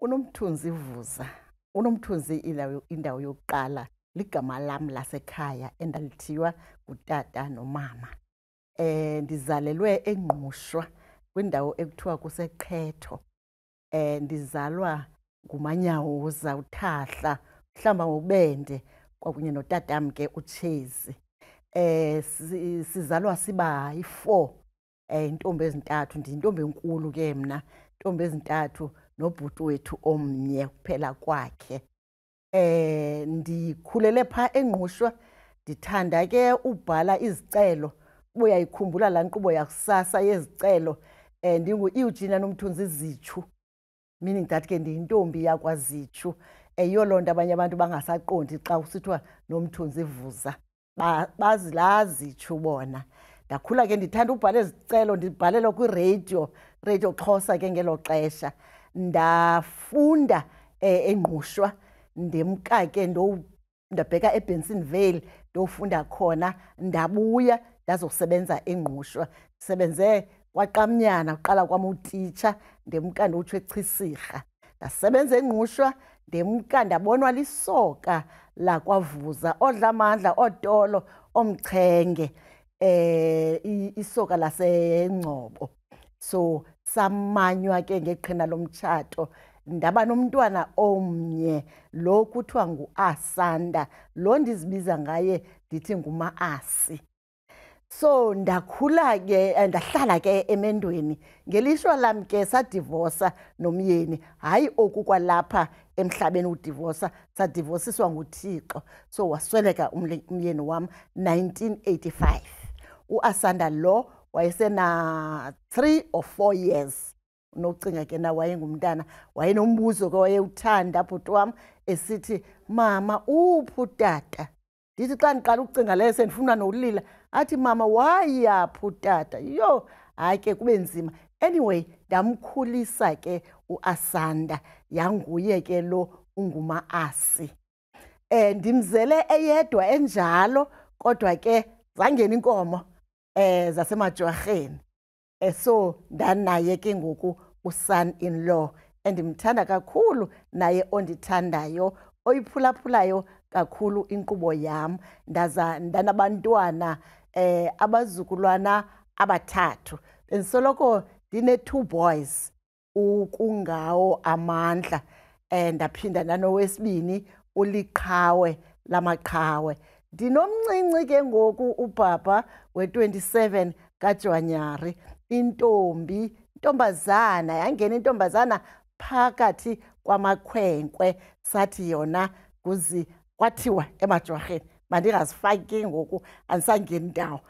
uNomthunzi Vuza. uNomthunzi indawo yokuqala ligama lam lasekhaya endalithiywa ngutata nomama. Ndizalelwe eNgqushwa kwindawo ekuthiwa kuseQhetho. Ndizalwa nguManyawuza uThahla, uhlamba ngobende kwakunye notatam ke uTshezi. Sizalwa siba yi-4 intombi ezintathu, ndiyintombi enkulu ke mna, intombi ezintathu nobhuti wethu omnye kuphela kwakhe. Ndikhulele phaa eNgqushwa, ndithanda ke ubhala izicelo. Uyayikhumbula laa nkqubo yakusasa yezicelo. Ndingu-Eugenia Nomthunzi Zitshu, meaning that ke ndiyintombi yakwaZitshu. Yiyo loo nto abanye abantu bangasaqondi xa kusithiwa Nomthunzi Vuza, bazi laa Zitshu bona. Ndakhula ke ndithanda ubhala ezicelo, ndibhalelwa kwireyidiyo, Radio Xhosa ke ngelo xesha. Ndafunda eNgqushwa, ndemka ke ndabheka eBensonville ndofunda khona, ndabuya ndazosebenza eNgqushwa. Ndisebenze kwaQamnyana uqala kwam utitsha, ndemka ndotsho eChisirha. Ndasebenza eNgqushwa, ndemka ndabonwa lisoka lakwaVuza, oDlamandla, oDolo, oMchenge, isoka laseNgcobo. So samanywa ke ngeqhina lomtshato, ndaba nomntwana omnye lo kuthiwa nguAsanda, lo ndizibiza ngaye ndithi nguMaasi. So ndakhula ke, ndahlala ke emendweni. Ngelishwa lam ke sadivosa nomyeni, hayi oku kwalapha emhlabeni udivosa, sadivosiswa nguThixo. So wasweleka umyeni wam 1985. UAsanda lo wayesena 3 or 4 years. Unocinga ke na wayengumntana, wayenombuzo ke wayewuthanda bhuti wam esithi, mama uphi utata? Ndithi xa ndiqala ukucinga leyo sendifuna nolila, athi mama wayaphi utata? Yho, hayi ke kube nzima. Anyway, ndamkhulisa ke uAsanda, yanguye ke lo unguMaasi. Ndimzele eyedwa enjalo, kodwa ke zangena inkomo zasemajwarheni. So ndanaye ke ngoku uson-in-law endimthanda kakhulu, naye ondithandayo, oyiphulaphulayo kakhulu inkqubo yam. Ndanabantwana abazukulwana abathathu. Bendisoloko ndine-2 boys, ukungawo Amandla. Ndaphinda nanowesibini uLiqhawe lamaqhawe. Ndinomncinci ke ngoku ubaba we-27 kaJanuwari, intombazana, yangena intombazana phakathi kwamakhwenkwe, sathi yona kwathiwa emajwarheni, mandingazifaki ke ngoku, andisangeni ndawo.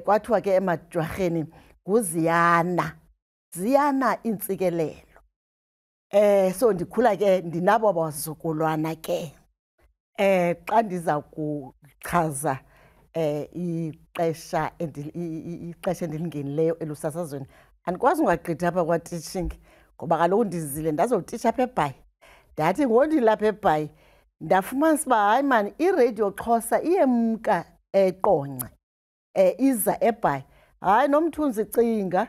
Kwathiwa ke emajwarheni nguZiyana, Ziyana intsikelelo. So ndikhula ke ndinabo abazukulwana ke. Xa ndiza kuchaza ixesha endilingenileyo elusasazweni, andikwazi ungagqithi apha kwa-teaching, ngoba kaloku ndizile ndazotitsha apha eBhayi. Ndathi ngondilapha eBhayi ndafumanisa uba hayi mani, iRadio Xhosa iyemka eQonce, iza eBhayi. Hayi Nomthunzi, cinga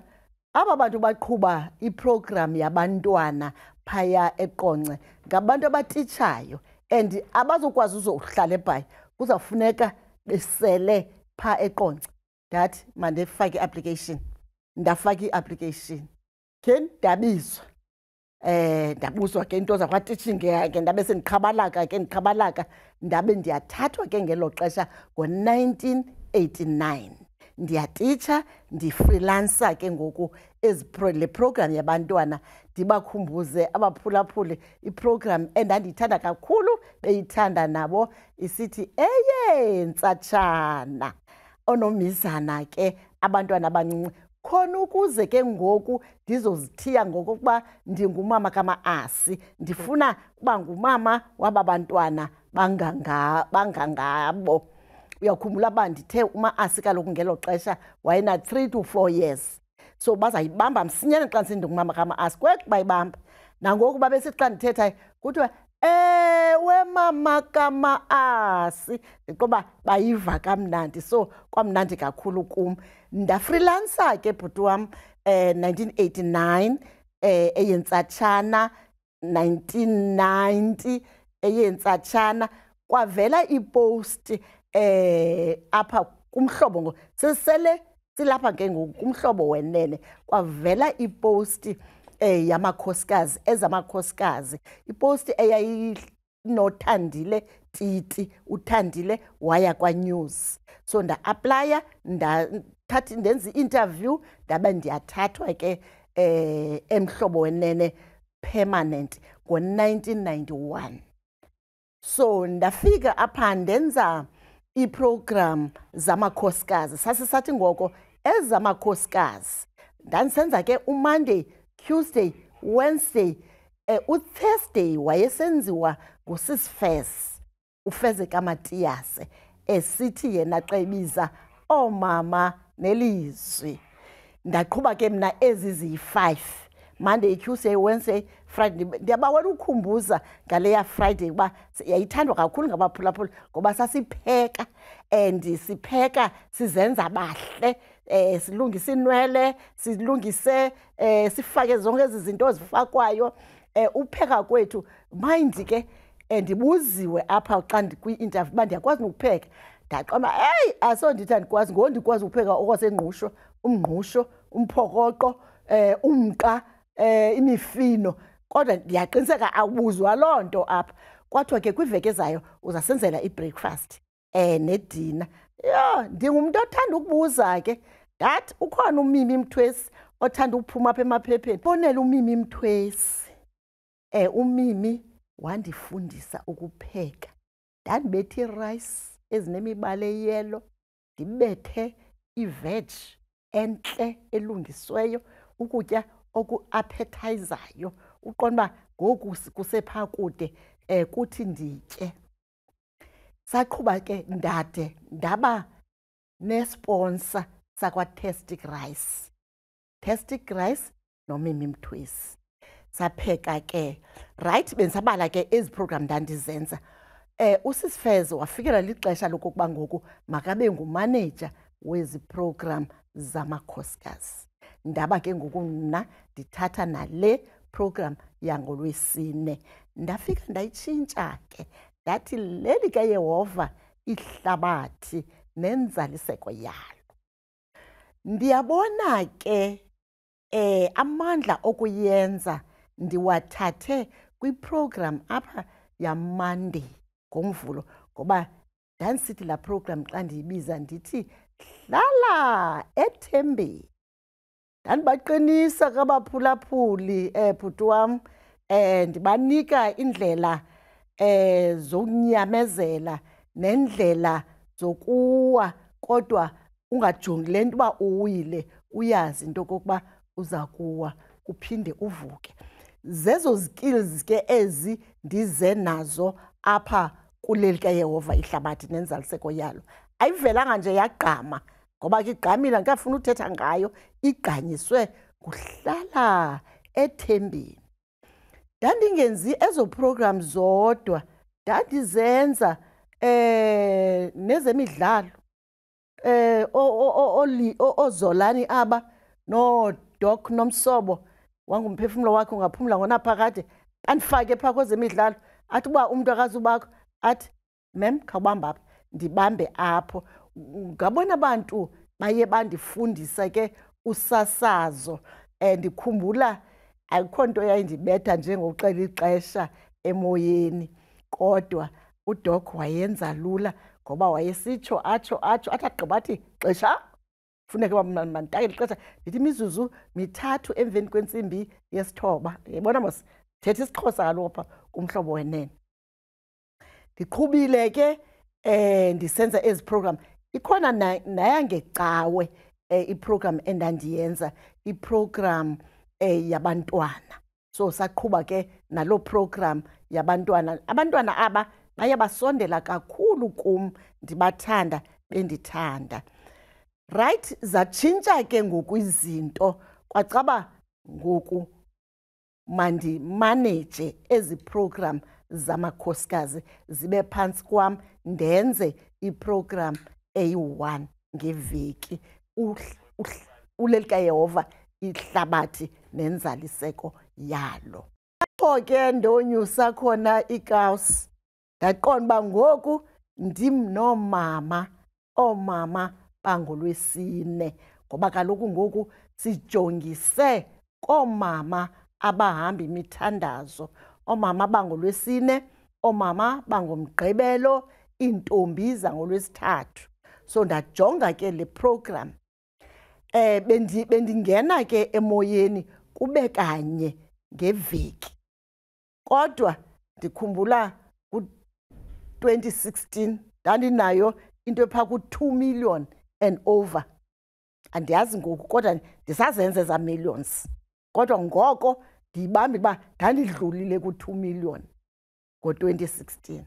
aba bantu baqhuba iprogram yabantwana phaya eQonce ngabantu abatitshayo, and abazokwazi uzohlala eBhayi, kuzawufuneka besele phaa eQonce. Ndathi mandifake i-application, ndafaka i-application. Ke ndabizwa, ndabuzwa ke into zakwa-teaching ke, ndabe sendiqhabalaka, ndabe ndiyathathwa ke ngelo xesha ngo-1989. Ndiyatitsha, ndifreelansa ke ngoku le program yabantwana, ndibakhumbuze abaphulaphuli iprogram endandiyithanda kakhulu, beyithanda nabo, isithi eyentsatshana, onomizana ke, abantwana abancinci, khona ukuze ke ngoku ndizozithiya ngokokuba ndingumama kaMaasi. Ndifuna uba ngumama waba bantwana bangangabo. Uyakhumbula uba ndithe uMaasi kaloku ngelo xesha wayena 3 to 4 years. So bazayibamba msinyane xa ndingumama kaMaasi, kwek bayibamba. Nangoku babesithi xa ndithethayo kuthiwa, ewe mama kaMaasi, ndiqoba bayiva kamnandi. So kwamnandi kakhulu kum. Ndafreelansa ke bhuti wam 1989, eyentsatshana 1990 eyentsatshana kwavela ipost apha kumhlobo ngo sisele silapha ke kumhlobo wenene kwavela ipost yamakhosikazi ezamakhosikazi ipost eyayinothandile Titi uthandile waya kwa news so nda-aplya ndenza i-interview ndabe ndiyathathwa ke emhlobo wenene permanent ngo-1991 so ndafika apha ndenza iprogram zamakhosikazi sasisathi ngoko ezamakhosikazi ndandisenza ke uMonday, Tuesday, Wednesday, uThursday wayesenziwa ngusisifes uFezeka Matiyase esithi yena xa ebiza oomama nelizwi ndaqhuba ke mna ezi ziyi-5 Monday, Tuesday, Wednesday, Friday ndiyabawela ukhumbuza ngaleya Friday kuba yayithandwa kakhulu ngabaphulaphula ngoba sasipheka and sipheka sizenza bahle silungise inwele silungise sifake zonke ezi zinto zifakwayo upheka kwethu mind ke ndibuziwe apha xa ndikwi-interview uba ndiyakwazi ukupheka ndaqonda hey asondithi andikwazi ngondikwazi ukupheka okwasengqusho umngqusho umphokoqo umqa imifino kodwa ndiyaqiniseka awubuzwa loo nto apha kwathiwa ke kwiveki ezayo uzasenzela i-breakfast nedina yho ndingumntu othanda ukubuza ke ndathi ukhona uMimi Mthwesi othanda ukuphuma apha emaphepheni bonela uMimi Mthwesi uMimi wandifundisa ukupheka ndandibethe irice ezinemibala eyelo ndibethe iveg entle elungisweyo ukutya oku-appetizayo uqonda uba ngoku kusepha kude kuthi nditye saqhuba ke ndade ndaba nesponsa sakwa-Tastic Rice noMimi Mthwesi sapheka ke right bendisabala ke ezi program ndandizenza usisifez wafikela lixesha lokokuba ngoku makabe ngumaneja wezi program zamakhosikazi ndaba ke ngoku mna ndithatha nale program yangoLwesine ndafika ndayitshintsha ke ndathi leli kaYehova ihlabathi nenzaliseko yalo ndiyabona ke amandla okuyenza ndiwathathe kwiprogram apha yaMonday ngoMvulo ngoba ndandisithi laa program xa ndiyibiza ndithi hlala ethembeni ndandibaqinisa kabaphulaphuli bhuti wam ndibanika indlela zokunyamezela nendlela zokuwa kodwa ungajongi le nto uba uwile uyazi into okokuba uza kuwa uphinde uvuke zezo skills ke ezi ndize nazo apha kuleli kaYehova ihlabathi nenzaliseko yalo ayivelanga nje yagqama ngoba ke igqamile ndikafuna uthetha ngayo igqanyiswe kuhlala ethembeni ndandingenzi ezo program zodwa ndandizenza nezemidlalo oZolani aba noDoc Nomsobo wangumphefumlo wakhe ungaphumla ngonaphakade andifake phaa kwezemidlalo athi uba umntu akazubakho athi mem khawubamba apha ndibambe apho ngabona abantu baye bandifundisa ke usasazo ndikhumbula akukho nto yayindibetha njengokuxela ixesha emoyeni kodwa uDoc wayenza lula ngoba wayesitsho atsho athi agqiba athi xesha funeka manditake lixesha ndithi imizuzu mithathu emveni kwentsimbi yesithoba yabona mos thetha isiXhosa kaloku pha kumhlobo wenene ndiqhubile ke ndisenza ezi program ikhona nayangecawe iprogram endandiyenza iprogram yabantwana so saqhuba ke naloo program yabantwana abantwana aba baye basondela kakhulu kum ndibathanda bendithanda right zatshintsha ke ngoku izinto kwacaba ngoku mandimaneje ezi program zamakhosikazi zibe phantsi kwam ndenze iprogram eyi-1 ngeveki uleli kaYehova ihlabathi nenzaliseko yalo apho ke ndonyusa khona ikawusi ndaqonda uba ngoku ndim noomama, oomama bangolwesine, ngoba kaloku ngoku sijongise koomama abahamba imithandazo, oomama bangolwesine, oomama bangomgqibelo, iintombi zangolwesithathu. So ndajonga ke le program. Bendingena ke emoyeni kube kanye ngeveki. Kodwa ndikhumbula ku-2016 ndandinayo into ephaa ku-2 million and over. Andiyazi ngoku kodwa ndisazenze za millions. Kodwa ngoko ndiyibambile uba ndandidlulile ku-2 million ngo-2016.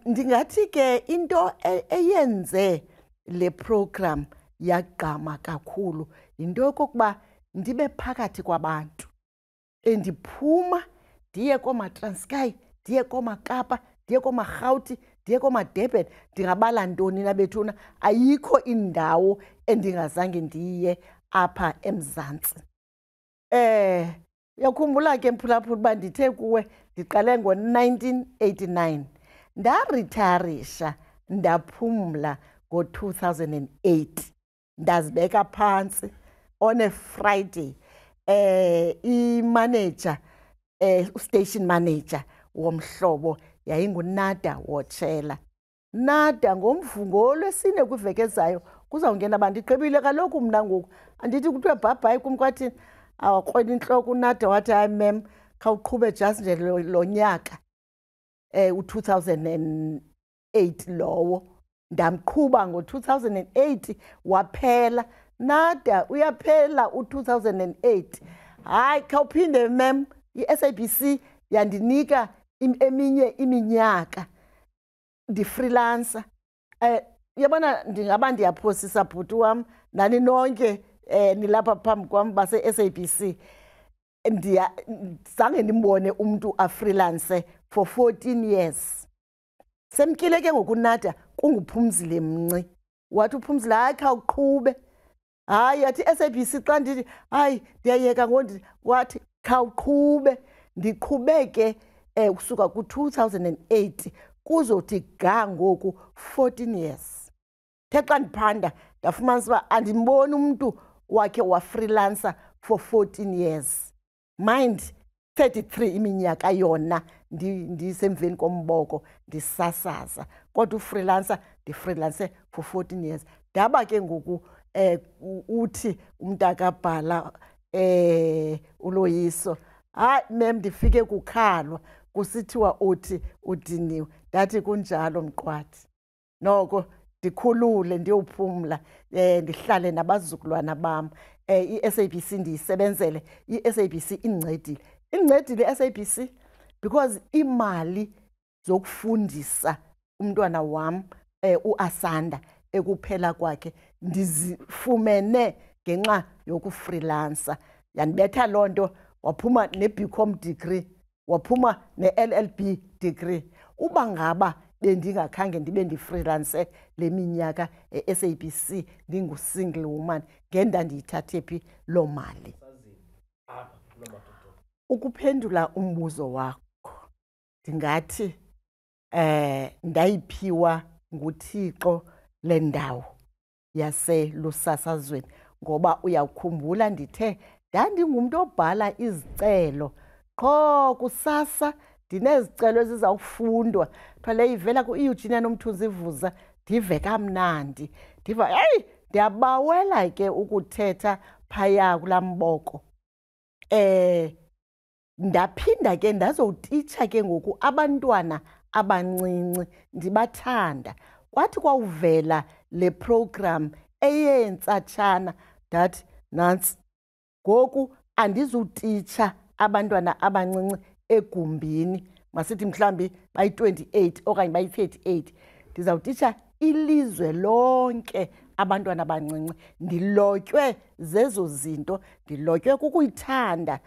Ndingathi ke into eyenze le program yagqama kakhulu yinto yokokuba ndibe phakathi kwabantu. Ndiphuma ndiye koomaTranskei, ndiye koomaKapa, ndiye koomaRhawuti, ndiye koomaDurban, ndingabala ntoni na bethuna, ayikho indawo endingazange ndiye apha eMzantsi. Uyakhumbula ke mphulaphula uba ndithe kuwe ndiqale ngo-1989, ndaritharisha ndaphumla ngo-2008, ndazibeka phantsi on a Friday. Imanager, station manager womhlobo yayingunada Wotshela. Nada ngomvulo-lwesine kwiveki ezayo kuzawungena abantu. Ndigqibile kaloku mna ngoku, andithi kuthiwe bhabhayi kum kwathini, awakrwela intloko unada wathi, hayi mem, khawuqhube just nje lo nyaka, u-2008 lowo. Ndamqhuba ngo-2008 waphela. Nada uyaphela u-2008. Hayi, khawuphinde mem, i-SABC yandinika eminye iminyaka ndifreelancer. Uyabona ndingaba ndiyaphosisa bhuti wam, nani nonke nilapha phambi kwam base-SABC. Zange ndimbone umntu afreelance for 14 years. Semkile ke ngokunada kunguPhumzile Mnci. Wathi uPhumzile, hayi khawuqhube. Hayi, yathi SABC xa ndithi, hayi ndiyayeka ngoku, wathi khawuqhube. Ndiqhube ke kusuka ku-2008 kuzothi ga ngoku 14 years. The xa ndiphanda ndafumanisa uba andimboni umntu wakhe wafreelancer for 14 years. Mind 33 iminyaka yona ndisemveni komboko ndisasaza, kodwa ufreelancer ndifreelance for 14 years. Ndaba ke ngoku uthi umntakabhala uLoyiso, hayi mem, ndifike kukhalwa kusithiwa uthi udiniwe. Ndathi kunjalo mqwathi, noko ndikhulule ndiyophumla, ndihlale nabazukulwana bam. I-SABC ndiyisebenzele, i-SABC indincedile. Indincedile i-SABC because imali zokufundisa umntwana wam uAsanda ekuphela kwakhe ndizifumene ngenxa yokufreelancer. Yandibetha loo nto, waphuma ne-BCom degree, waphuma ne-LLB degree. Uba ngaba bendingakhange ndibe ndifreelance le minyaka e-SABC ndingu-single woman, ngendandiyithathe phi loo mali. Ukuphendula umbuzo wakho, ndingathi ndayiphiwa nguThixo le ndawo yaselusasazweni, ngoba uyawukhumbula ndithe ndandingumntu obhala izicelo. Qho kusasa ndinezicelo ezizawufundwa, kuthiwa le ivela ku-Eugenia Nomthunzi Vuza, ndive kamnandi. Ndiva, heyi, ndiyabawela ke ukuthetha phaya kulaa mboko. Ndaphinda ke ndazowutitsha ke ngoku abantwana abancinci, ndibathanda. Kwathi kwawuvela le program eyentsatshana, ndathi nantsi ngoku andizutitsha abantwana abancinci egumbini, masithi mhlawumbi bayi-28 okanye bayi-38. Ndizawutitsha ilizwe lonke abantwana abancinci. Ndilotywe zezo zinto, ndilotywe kukuyithanda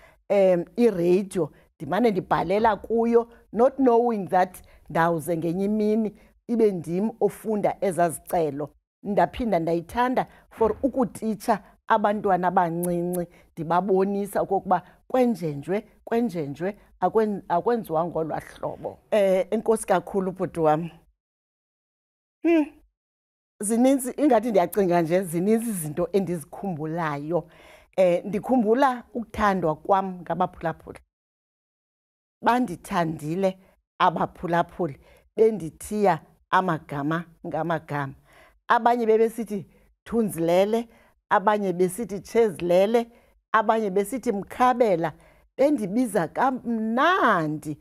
iradio, ndimane ndibhalela kuyo, not knowing that ndawuze ngenye imini ibe ndim ofunda ezazicelo. Ndaphinda ndayithanda for ukutitsha abantwana abancinci ndibabonisa okokuba kwenjenjwe akwenziwa ngolwa hlobo. Enkosi kakhulu bhuti wam. Zininzi ingathi ndiyacinga nje zininzi izinto endizikhumbulayo. Ndikhumbula ukuthandwa kwam ngabaphulaphuli. Bandithandile abaphulaphuli bendithiya amagama ngamagama. Abanye bebesithi Thunzilele, abanye besithi Tshezilele, abanye besithi Mkhabela. Bendibiza kamnandi.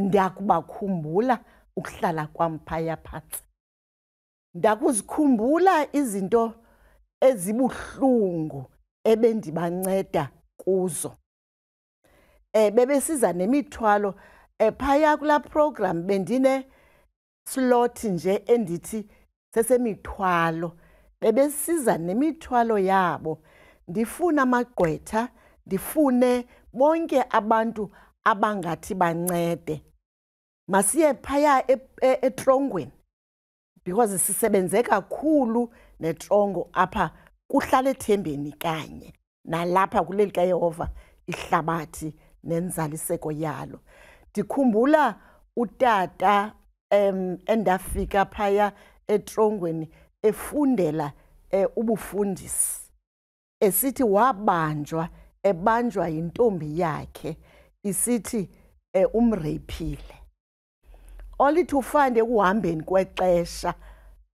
Ndiyakubakhumbula ukuhlala kwam phaya phantsi. Ndakuzikhumbula izinto ezibuhlungu ebendibanceda kuzo. Bebesiza nemithwalo. Phaya kulaa program bendine slot nje endithi sesemithwalo. Bebesiza nemithwalo yabo. Ndifuna amagqwetha, ndifune bonke abantu abangathi bancede. Masiye phaya etrongweni because sisebenze kakhulu netrongo apha kuhlala ethembeni kanye nalapha kuleli kaYehova ihlabathi nenzaliseko yalo. Ndikhumbula utata endafika phaya etrongweni efundela ubufundisi. Esithi wabanjwa, ebanjwa yintombi yakhe, isithi umreyphile. Olithi ufande ekuhambeni kwexesha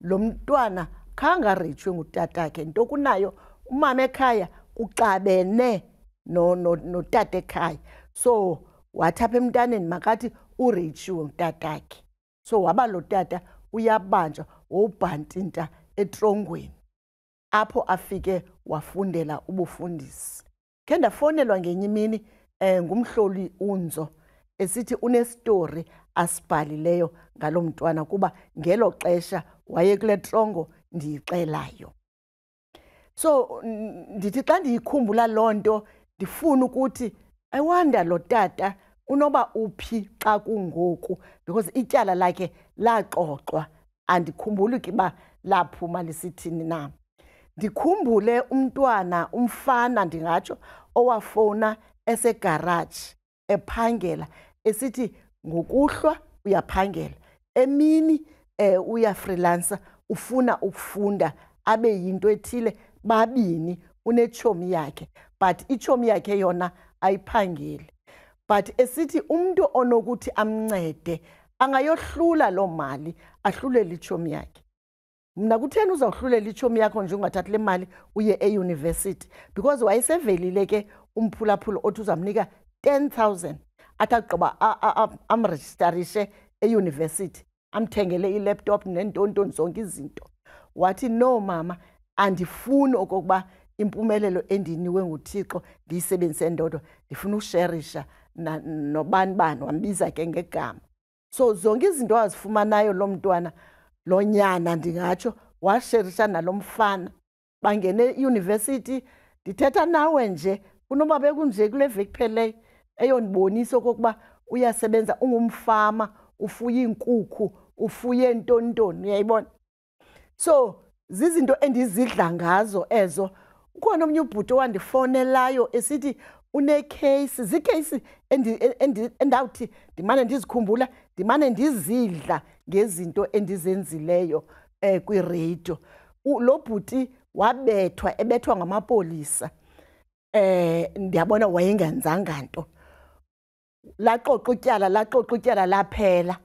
lo mntwana khangareyitshwe ngutatakhe. Nto kunayo umama ekhaya uxabene notata ekhaya. So wathi apha emntaneni makathi ureyitshiwe ngutatakhe. So waba lo tata uyabanjwa wobhantinta etrongweni. Apho afike wafundela ubufundisi. Khe ndafonelwa ngenye imini ngumhloli Unzo esithi unestori asibhalileyo ngalo mntwana kuba ngelo xesha waye kule trongo ndiyixelayo. So ndithi xa ndiyikhumbula loo nto ndifuna ukuthi I wonder lo tata unoba uphi xa kungoku because ityala lakhe laxoxwa. Andikhumbuli ke ba laphuma lisithini na. Ndikhumbule umntwana umfana ndingatsho owafona esegarage ephangela esithi ngokuhlwa uyaphangela, emini uyafreelancer ufuna ukufunda abe yinto ethile babini unetshomi yakhe but itshomi yakhe yona ayiphangeli. But esithi umuntu onokuthi amncede angayohlula lo mali ahlulele itshomi yakhe. Mna kutheni uzawuhlulela itshomi yakho nje ungathathi le mali uye euniversity because wayesevelile ke umphulaphula othi uzamnika 10,000 athi agqiba amrejistarishe euniversity amthengele ilaptop nentontoni zonke izinto. Wathi no mama andifuni okokuba impumelelo endiniwe nguThixo ndiyisebenzise ndodwa, ndifuna usherisha nobani wambiza ke ngegama. So zonke izinto azifumanayo lo mntwana lo nyana ndingatsho washerisha nalo mfana bangene euniversity. Ndithetha nawe nje kunoba bekunje kule veki pheleyo eyondibonisa okokuba uyasebenza ungumfama, ufuye iinkukhu, ufuye ntontoni, uyayibona. So zizinto endizidla ngazo ezo. Ukhona omnye ubhuti owandifonelayo esithi unekheyisi, zikheyisi endawuthi ndimane ndizikhumbula, ndimane ndizidla ngezinto endizenzileyo kwireyido. Lo bhuti wabethwa, ebethwa ngamapolisa. Ndiyabona wayengenzanga nto. Laxoxa utyala laphela.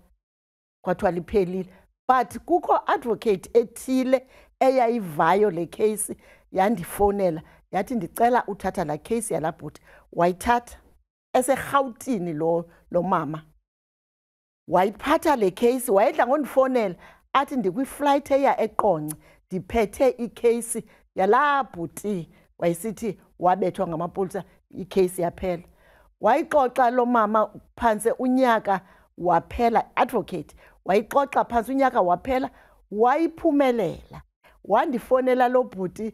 Kwathiwa liphelile. But kukho advocate ethile eyayivayo le case yandifonela yathi ndicela uthatha la case yala bhuti. Wayithatha eseRhawutini lo mama. Wayiphatha le case, wayedla ngondifonela athi ndikwiflight eya eQonce ndiphethe icase yala bhuti wayisithi wabethwa ngamapolisa icase yaphela. Wayixoxa lo mama phanse unyaka waphela, advocate wayixoxa phansi unyaka waphela, wayiphumelela. Wandifonela lo bhuti,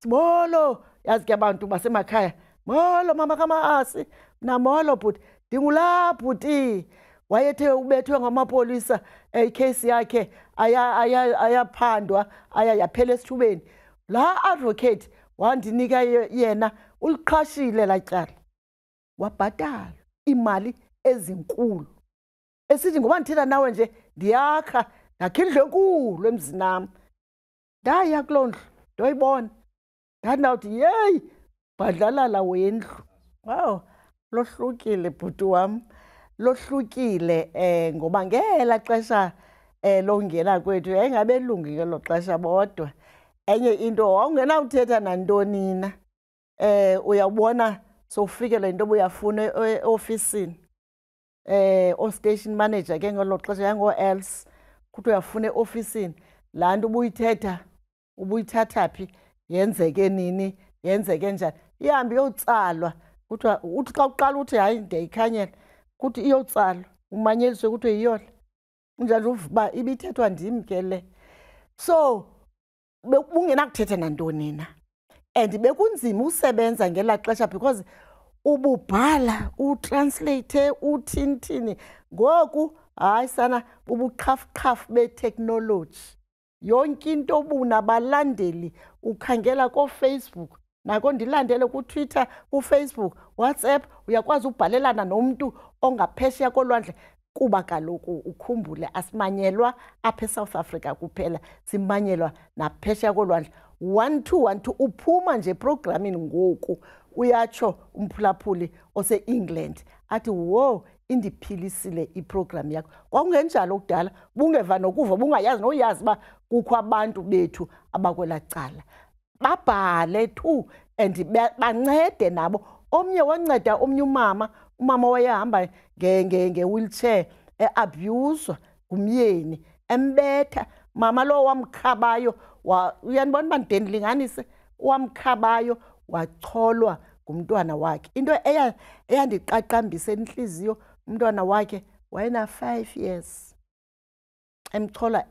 molo, yazi ke abantu basemakhaya, molo mama kaMahasi, namolo bhuti, ndingula bhuti. Wayethe ubethwe ngamapolisa, icase yakhe ayaphandwa, yaphela esithubeni. La advocate wandinika yena uliqhashile latyala wabhatala imali ezinkulu esithi ngoba ndithetha nawe nje ndiyakha ndakha indlu enkulu emzinam ndaya kuloo ndlu ndoyibona ndandawuthi yeyi bhadlalala wendlu wow lohlukile bhuti wam lohlukile ngoba ngela xesha longena kwethu yayingabelungi ngelo xesha bodwa enye into wawungenawuthetha nantoni na uyawubona sowufikele into obuyafuna eofisini o-station manager ke ngelo xesha yango-else kuthi uyafuna eofisini laa nto ubuyithatha phi yenzeke nini yenzeke njani ihambe iyotsalwa kuthiwa uthi xa uqala uthi hayi ndiyayikhanyela kuthi iyotsalwa umanyeliswe kuthiwe yiyona unjani uba ibithethwa ndim ke le so bungenakuthetha nantoni na and bekunzima usebenza ngelaa xesha because ububhala utranslate uthini ngoku hayi sana ubuqhafuqhafu beteknoloji yonke into obunabalandeli ukhangela koFacebook nako ndilandele kuTwitter kuFacebook WhatsApp uyakwazi ubhalelana nomntu ongaphesheya kolwandle kuba kaloku ukhumbule asimanyelwa apha eSouth Africa kuphela simanyelwa naphesheya kolwandle 1-2 uphuma nje programming ngoku uyatsho umphulaphuli ose-England athi wo indiphilisile iprogram yakho kwakungenjalo kudala bungeva nokuva bungayazi noyazi uba kukho abantu bethu abakwela cala babhale tu and bancede nabo omnye wanceda omnye umama wayehamba nge-wheelchair abuswa ngumyeni embetha mama lo wamkhabayo uyanibona uba ndendlinganise wamkhabayo wacholwa ngumntwana wakhe into eyandiqaqambisa enhliziyo umntwana wakhe wayena 5 years emchola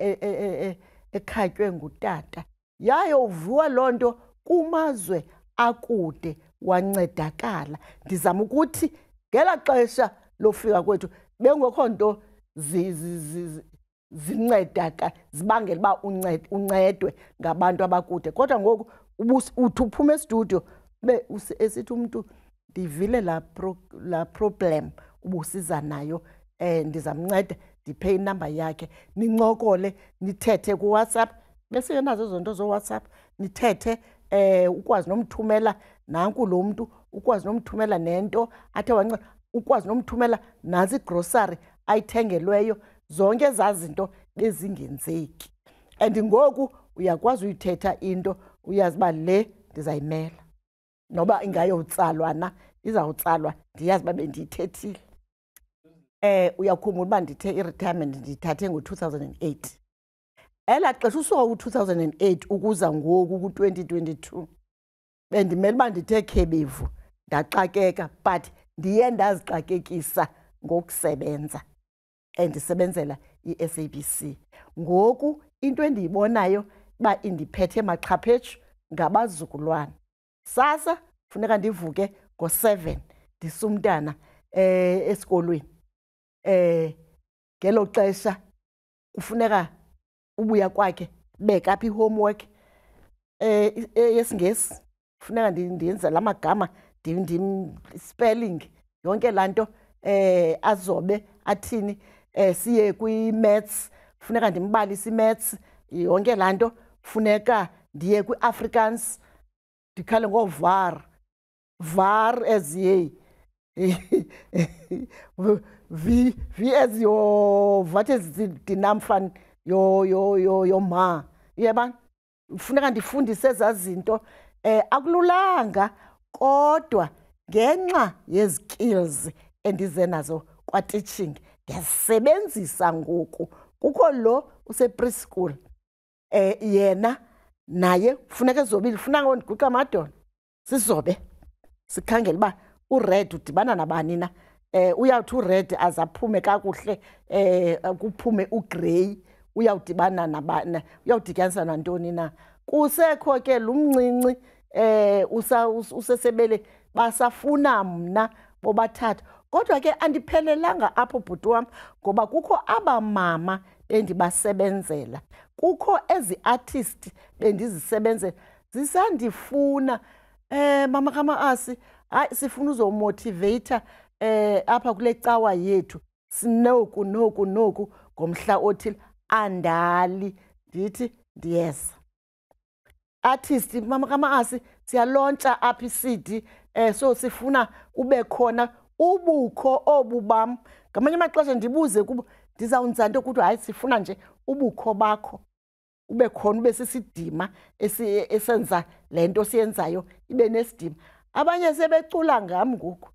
ekhatywe ngutata yaye uvuwa loo nto kumazwe akude wancedakala ndizama ukuthi ngela xesha lofika kwethu bengekho nto zincedaka zibangela uba uncedwe ngabantu abakude kodwa ngoku uthi uphuma estudio esithi umntu ndivile la problem ubusiza nayo ndizamnceda ndiphe inamba yakhe nincokole nithethe kuWhatsApp bese nazo zonto zoWhatsApp nithethe ukwazi nomthumela nanku lo mntu ukwazi nomthumela nento athe wanceda ukwazi nomthumela nansi igrocery ayithengelweyo zonke ezazinto bezingenzeki and ngoku uyakwazi uyithetha into uyazi ba le ndizayimela noba ingayotsalwa na izawutsalwa ndiyazi ba bendiyithethile uyakhumbula uba ndithe i-retirement ndiyithathe ngo-2008 ela xesha usuka ku-2008 ukuza ngoku ku-2022 bendimele uba ndithe khebevu ndaxakeka but ndiye ndazixakekisa ngokusebenza ndisebenzela i-SABC ngoku into endiyibonayo uba indiphethe maxhaphetshu ngabazukulwana sasa funeka ndivuke ngo-7 ndisumntana esikolweni ngelo xesha kufuneka ubuya kwakhe beka apha i-homework yesiNgesi funeka ndiyenze la magama spelling yonke laa nto azobe athini siye kwi-maths funeka ndimbalise i-maths yonke laa nto funeka ndiye kwi-Afrikaans ndikhale ngovar as ye v as your what is the namfan yo ma yeba funeka ndifundise ezazinto akululanga kodwa ngenxa yezikills endize nazo kwa-teaching ndiyazisebenzisa ngoku kukho lo use-preschool yena naye funeka ezobile funeka ngondigwiqa amadolo sizobe sikhangela uba uRed udibana nabani na uyawuthi uRed azaphume kakuhle kuphume uGrey uyawudibana nabani uyawudityanisana nantoni na kusekho ke lumncinci usesebele basafuna mna bobathatha kodwa ke andiphelelanga apho bhuti wam ngoba kukho abamama bendibasebenzela kukho ezi artist bendizisebenzela zisandifuna mama kama-asi hayi sifuna uzomotivata apha kule cawa yethu sinoku noku noku ngomhla othile andali ndithi ndiyeza. Artist mama kama-asi siyalontsha apha i-CD so sifuna ube khona ubukho obu bam. Ngamanye amaxesha ndibuze kubo ndizawunza nto ukuthi hayi sifuna nje ubukho bakho ube khona ube sisidima esenza le nto siyenzayo ibe nesidima. Abanye sebecula ngam ngoku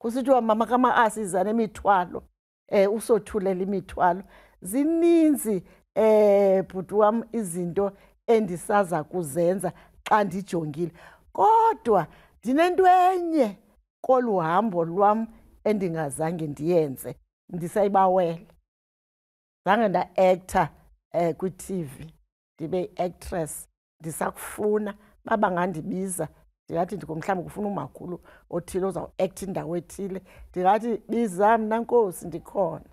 kusithiwa mama kama-asi iza nemithwalo usothulela imithwalo. Zininzi bhuti wam izinto endisaza kuzenza xa ndijongile, kodwa ndinento enye kolu hambo lwam endingazange ndiyenze ndisayibawela. Zange nda-actor kwi-TV ndibe yi-actress ndisakufuna. Babangandibiza ndingathi mhlawumbi kufuna umakhulu othile ozawuaktha indawo ethile, ndingathi biza mna nkosi ndikhona.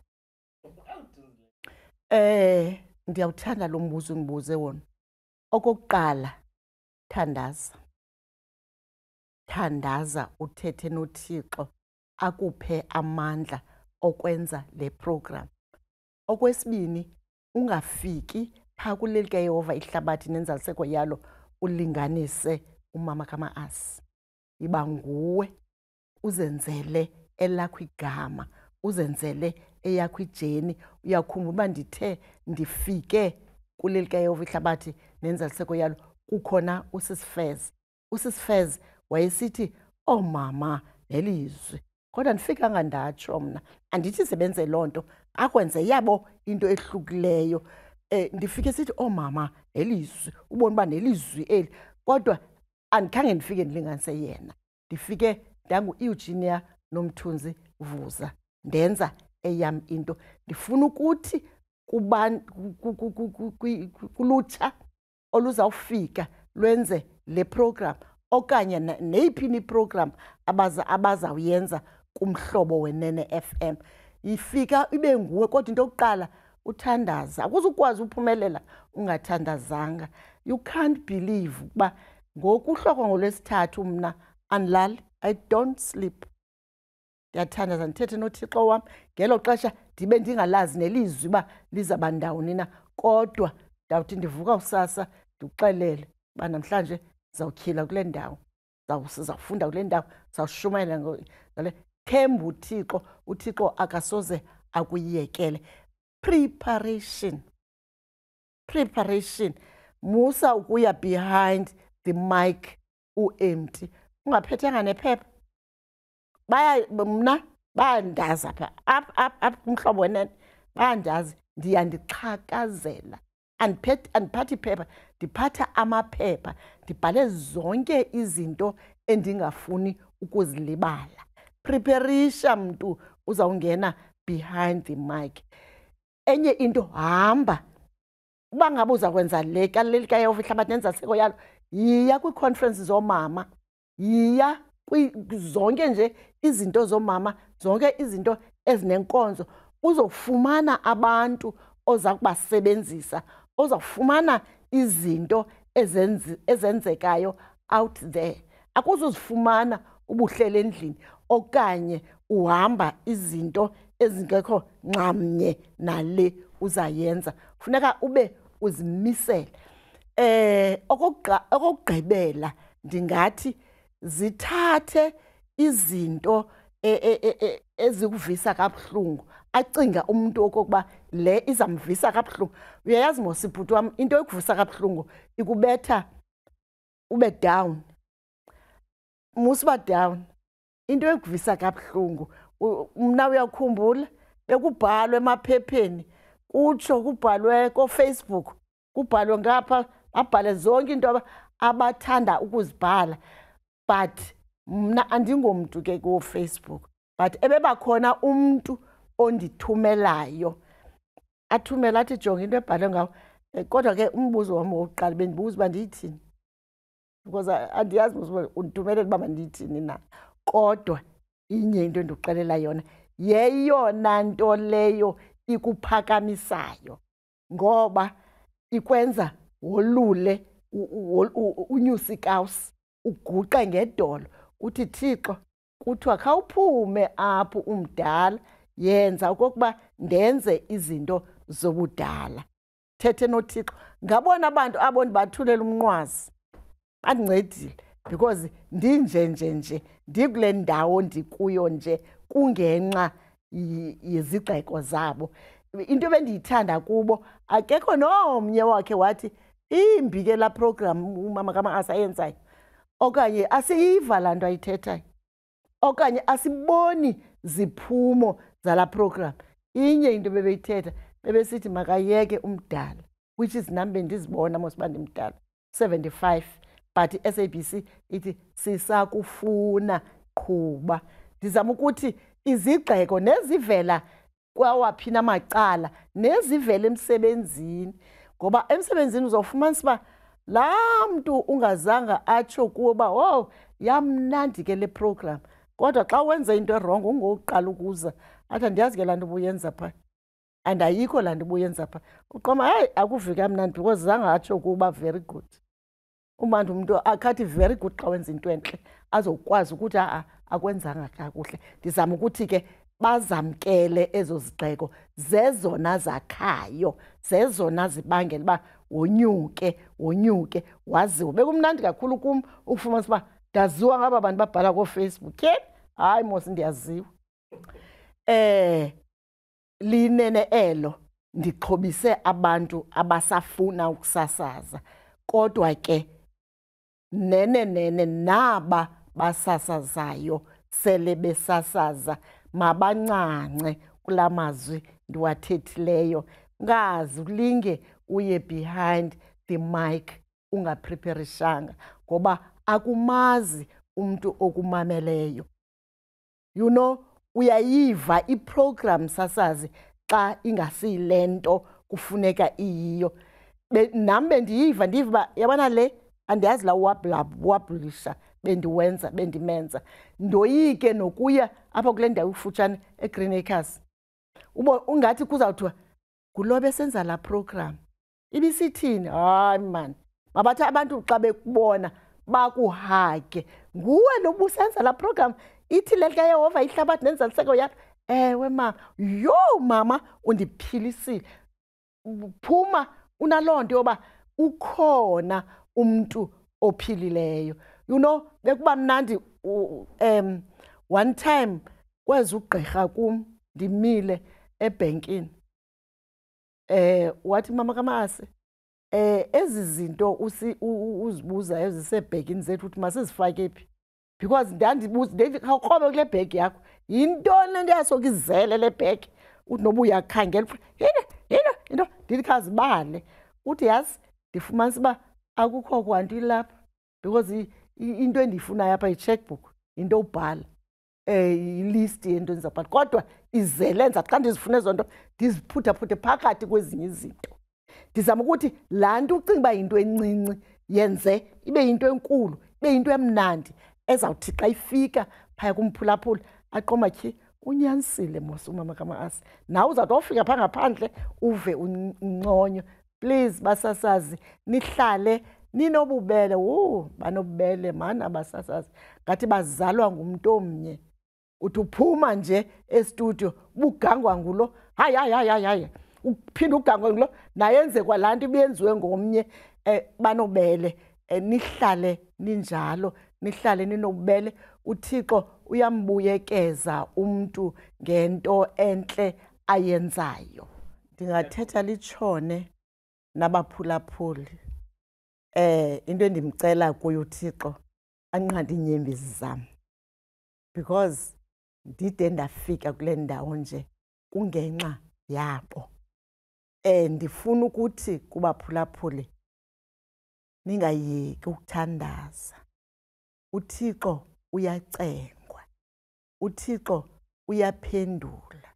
Ndiyawuthanda lo mbuzo undibuze wona. Okokuqala, thandaza. Thandaza uthethe noThixo akuphe amandla okwenza le program. Okwesibini, ungafiki phaa kule likaYehova ihlabathi nenzaliseko yalo ulinganise umama kama-asi. Yiba nguwe uzenzele elakho igama, uzenzele eyakho ijeni. Uyakhumbula uba ndithe ndifike kule likaYehova ihlabathi nenzaliseko yalo kukhona usisifez. Usisifez wayesithi oomama nelizwi, kodwa ndifikanga ndatsho mna. Andithi sebenze loo nto, akwenze yabo into ehlukileyo. Ndifike sithi oomama nelizwi, ubone uba nelizwi eli, kodwa andikhange ndifike ndilinganise yena. Ndifike ndangu-Eugenia Nomthunzi Vuza, ndenza eyam into. Ndifuna ukuthi kulutsha oluzawufika lwenze le program okanye neyiphi iprogram abazawuyenza kumhlobo weNene FM. Ifika ibe nguwe, kodwa into yokuqala uthandaza. Akuzukwazi uphumelela ungathandazanga. You can't believe ukuba ngokuhloko ngolwesithathu mna andilali, I don't sleep. Ndiyathandaza ndithethe noThixo wam ngelo xesha ndibe ndingalazi nelizwi uba lizaba ndawoni na, kodwa ndawuthi ndivuka usasa ndikuxelele uba namhlanje zawutyhila kule ndawo, sizawufunda kule ndawo, zawushumayela ngale. Themba uThixo, uThixo akasoze akuyekele. Preparation. Preparation. Musa ukuya behind the mic u-empty. Ungaphethanga nephepha. Mna bayandazi apha kumhlobo wenene, bayandazi ndiyandixhakazela. Andiphathi iphepha, ndiphatha amaphepha, ndibhale zonke izinto endingafuni ukuzilibala. Preparisha mntu uzawungena behind the mic. Enye into, hamba. Uba ngabe uzakwenza le likaYehova ihlabathi nenzaliseko yalo, yiya kwii-conferences zoomama, yiya zonke nje izinto zoomama, zonke izinto ezinenkonzo. Uzofumana abantu oza kubasebenzisa, ozawufumana izinto ezenzekayo out there. Akuzuzifumana ubuhlele endlini okanye uhamba izinto ezingekho nxamnye nale uzayenza. Funeka ube uzimisele. Okokugqibela ndingathi zithathe izinto ezikuvisa kabuhlungu. Acinga umuntu okokuba le izamvisa kabuhlungu. Uyayazi mosibhuti wam, into ekuvisa kabuhlungu ikubetha ube down. Musuba down. Into ekuvisa kabuhlungu. Mna uyakhumbula bekubhalwe emaphepheni, kutsho kubhalwe koFacebook, kubhalwe ngapha, babhale zonke into abathanda ukuzibhala. But mna andingomntu ke kuFacebook, but ebebakhona umntu ondithumelayo, athumela athi jonga into ebhalwe ngawo. Kodwa ke umbuzo wam wokuqala bendibuza uba ndiyithini, because andiyazi uba undithumelela uba mandiyithini na. Kodwa inye into endikuxelela yona, yeyona nto leyo ikuphakamisayo, ngoba ikwenza wolule unyusa ikawusi uguqe ngedolo uthi Thixo kuthiwa khawuphume apho umdala yenza okokuba ndenze izinto zobudala. Thethe noThixo. Ngabona abantu abo ndibathulela umnqwazi bandincedile because ndinje ndikule ndawo ndikuyo nje kungenxa yezigxeko zabo. Into ebendiyithanda kubo akekho nomnye wakhe wathi imbi ke laa program umama kama-Asa ayenzayo, okanye asiyiva laa nto ayithethayo, okanye asiboni ziphumo zalaa program. Inye into bebeyithetha bebesithi makayeke umdala, which is nam bendizibona mos uba ndimdala 75, but i-SABC ithi sisakufuna qhuba. Ndizama ukuthi izigxeko nezivela kwawaphi namacala nezivela emsebenzini, ngoba emsebenzini uzawufumanisa uba laa mntu ungazanga atsho kuwo uba wowu yamnandi ke le program, kodwa xa wenze into erongo ungokuqala ukuza athi andiyazi ke laa nto ubuyenza phaa, and ayikho laa nto ubuyenza phaa. Uqoma hayi akuvi kamnandi because zange atsho kuba very good. Umandi umntu akhathi very good xa wenza into entle azokwazi ukuthi akwenzanga kakuhle. Ndizama ukuthi ke bazamkele ezo zigxeko, zezona zakhayo, zezona zibangela uba wonyuke waziwe. Bekumnandi kakhulu kum ukufumanisa uba ndaziwa ngaba bantu babhala kooFacebook. Hayi mos ndiyaziwa. Linene elo ndixhobise abantu abasafuna ukusasaza, kodwa ke nene naba basasazayo sele besasaza mabancance kula mazwi ndiwathethileyo. Ngazi ulinge uye behind the mic ungapreparishanga, ngoba akumazi umntu okumameleyo. You know, uyayiva iprogram sasazi xa ingasiyile nto kufuneka iyiyo. Nam bendiyiva ndiva yabona le andiyazi la wablisha bendimenza. Ndoyike nokuya apha kule ndawo kufutshane eGreen Acres. Ungathi kuzawuthiwa ngulo besenza laa program. Ibisithini? Hayi man, mabathi abantu xa bekubona bakuhage. Nguwe lo busenza laa program, ithi le kaYehova ihlabathi nenzaliseko yakho. Ewe mama, yho mama undiphilisile. Phuma unaloo nto yoba ukhona umntu ophilileyo. You know, bekuba mnandi one time kwezi ugqirha kum ndimile ebhenkini. Wathi mama kama-Ase, ezi zinto uzibuza ezisebhekini zethu uthi masizifake phi? Because ndithi khawukrobe kule bhegi yakho. Yintoni le nto yasoka izele le bhegi? Uthi noba uyakhangela into ndithi khazibale. Uthi yazi ndifumanisa uba akukho kwanto ilapha because into endiyifunayo apha yi-checkbook, into ubhala, ilist yento endizawubhala, kodwa izele nzathi xa ndizifuna ezo nto ndiziphuthaphuthe phakathi kwezinye izinto. Ndizama ukuthi laa nto ucinga uba yinto encinci yenze ibe yinto enkulu, ibe yinto emnandi ezawuthi xa ifika phaya kumphulaphula aqomatyhi unyanisile mos umama kama-Ase. Nawe uzawuthi wawufika phaa ngaphandle uve unconyo. Please basasazi nihlale ninobubele. Banobubele mani abasasazi, ngathi bazalwa ngumntu omnye. Uthi uphuma nje estudio bugangwa ngulo, hayi uphinde ugangwe ngulo nayenze kwalaa nto ibiyenziwe ngomnye. Banobele, nihlale ninjalo, nihlale ninobubele. uThixo uyambuyekeza umntu ngento entle ayenzayo. Ndingathetha litshone nabaphulaphuli. Into endimcela kuyo uThixo anqande iinyembezi zam, because ndide ndafika kule ndawo nje kungenxa yabo. Ndifuna ukuthi kubaphulaphuli ningayeki ukuthandaza. uThixo uyacengwa, uThixo uyaphendula,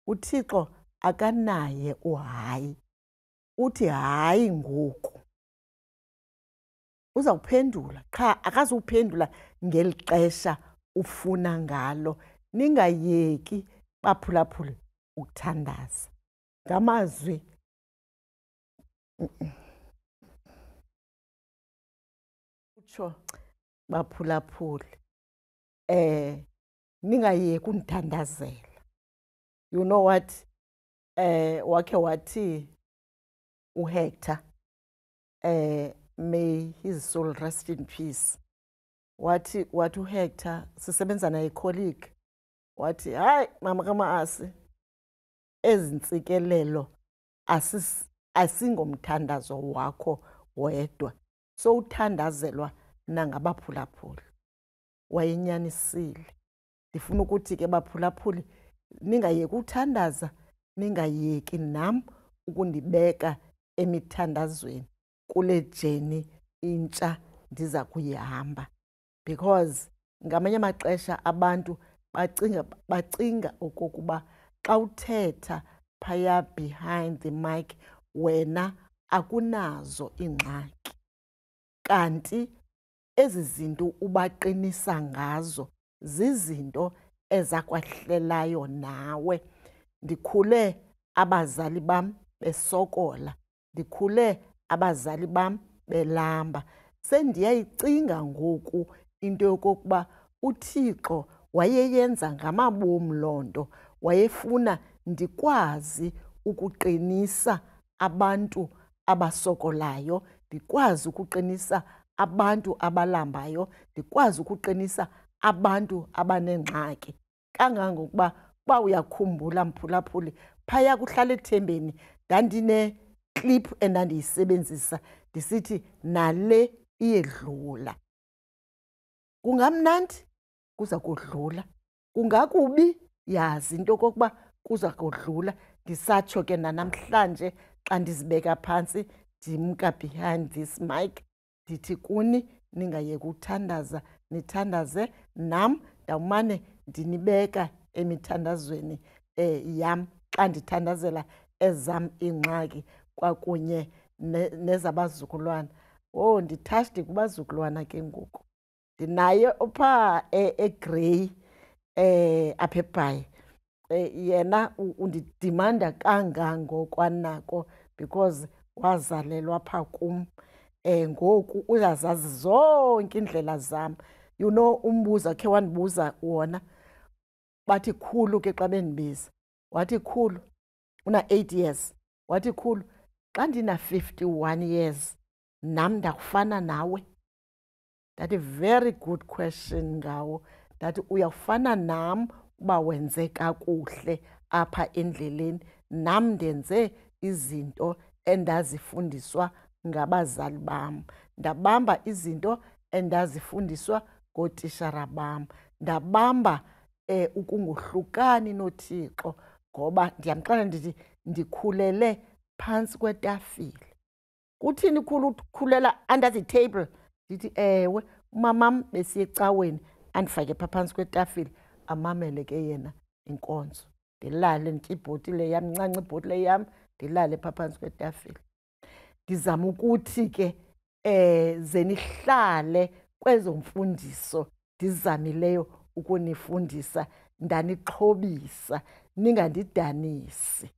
uThixo akanaye uhayi. Uthi hayi ngoku uzawuphendula, qha akazuphendula ngeli xesha ufuna ngalo. Ningayeki baphulaphuli ukuthandaza ngamazwi utsho baphulaphuli ningayeki undandazela. You know what, wakhe wathi uHector, may his soul rest in peace, wathi uHector, sisebenza naye colleague, wathi hayi mama kama-Asi, ezi ntsikelelo asingomthandazo wakho wedwa, so uthandazelwa nangabaphulaphuli. Wayenyanisile. Ndifuna ukuthi ke baphulaphuli ningayeki uthandaza, ningayeki nam ukundibeka emithandazweni kule jeni intsha ndiza kuyihamba, because ngamanye amaxesha abantu bacinga okokuba xa uthetha phaya behind the mic wena akunazo iingxaki, kanti ezi zinto ubaqinisa ngazo zizinto ezakwahlelayo nawe. Ndikhule abazali bam besokola, ndikhule abazali bam belamba. Sendiyayicinga ngoku into yokokuba uThixo wayeyenza ngamabom loo nto, wayefuna ndikwazi ukuqinisa abantu abasokolayo, ndikwazi ukuqinisa abantu abalambayo, ndikwazi ukuqinisa abantu abanengxaki. Kangangokuba uba uyakhumbula mphulaphuli, phaya kuhlala ethembeni ndandine-clip endandiyisebenzisa ndisithi nale iyedlula. Kungamnandi, kuza kodlula. Kungakubi, yazi into yokokuba kuza kodlula. Ndisatsho ke nanamhlanje xa ndizibeka phantsi ndimka behind this mic, ndithi kuni ningayeki uthandaza, nithandaze. Nam ndawumane ndinibeka emithandazweni yam xa ndithandazela ezam iingxaki kwakunye nezabazukulwana. Oh, ndithashti kubazukulwana ke ngoku. Ndinaye ophaa eGrey apha eBhayi. Yena undidimanda kangangokwanako because wazalelwa phaa kum. Ngoku uyazazi zonke iindlela zam. You know, umbuza khe wandibuza wona, bathi khulu ke xa bendibiza, wathi khulu una-8 years, wathi khulu xa ndina-51 years nam ndakufana nawe. Ndathi very good question ngawo. Ndathi uyafana nam uba wenze kakuhle apha endleleni, nam ndenze izinto endazifundiswa ngabazali bam, ndabamba izinto endazifundiswa ngootishara bam, ndabamba ukungohlukani noThixo, ngoba ndiyamxelela ndithi ndikhulele phantsi kwetafile. Kuthini khulu ukukhulela under the table? Ndithi ewe, umamam besiye ecaweni andifake phaa phantsi kwetafile, amamele ke yena inkonzo, ndilale nditye ibhotile yam, ncanca ibhotile yam, ndilale phaa phantsi kwetafile. Ndizama ukuthi ke ze nihlale kwezo mfundiso ndizamileyo ukunifundisa, ndanixhobisa, ningandidanisi.